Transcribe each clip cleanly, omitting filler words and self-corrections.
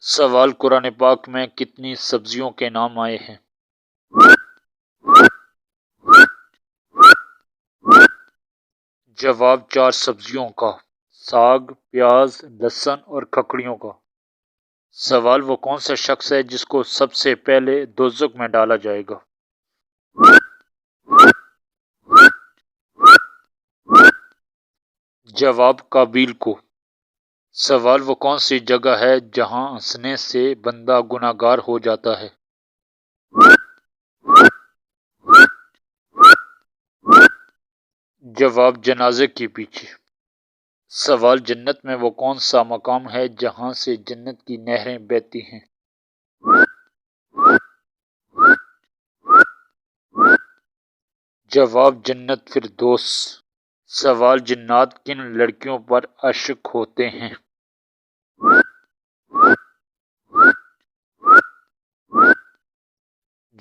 سوال قرآن پاک میں کتنی سبزیوں کے نام آئے ہیں؟ جواب 4 سبزیوں کا، ساگ، پیاز، لہسن اور ککڑیوں کا۔ سوال وہ کون سا شخص ہے جس کو سب سے پہلے دوزخ میں ڈالا جائے گا؟ جواب قابیل کو۔ سوال وہ کون سی جگہ ہے جہاں ہنسنے سے بندہ گناہگار ہو جاتا ہے؟ جواب جنازے کے پیچھے۔ سوال جنت میں وہ کون سا مقام ہے جہاں سے جنت کی نہریں بہتی ہیں؟ جواب جنت فردوس۔ سوال جنات کن لڑکیوں پر عاشق ہوتے ہیں؟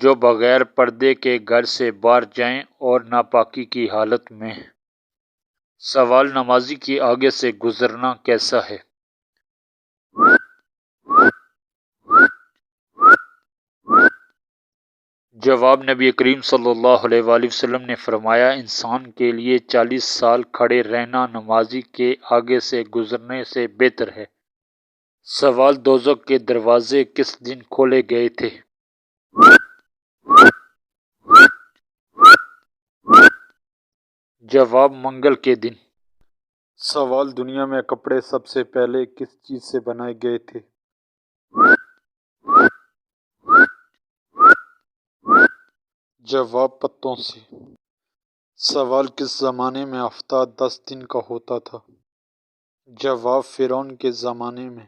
جو بغیر پردے کے گھر سے باہر جائیں اور ناپاکی کی حالت میں۔ سوال نمازی کی آگے سے گزرنا کیسا ہے؟ جواب نبی کریم صلی اللہ علیہ وآلہ وسلم نے فرمایا، انسان کے لیے 40 سال کھڑے رہنا نمازی کے آگے سے گزرنے سے بہتر ہے۔ سوال دوزخ کے دروازے کس دن کھولے گئے تھے؟ جواب منگل کے دن۔ سوال دنیا میں کپڑے سب سے پہلے کس چیز سے بنائے گئے تھے؟ جواب پتوں سے۔ سوال کس زمانے میں ہفتہ 10 دن کا ہوتا تھا؟ جواب فرعون کے زمانے میں۔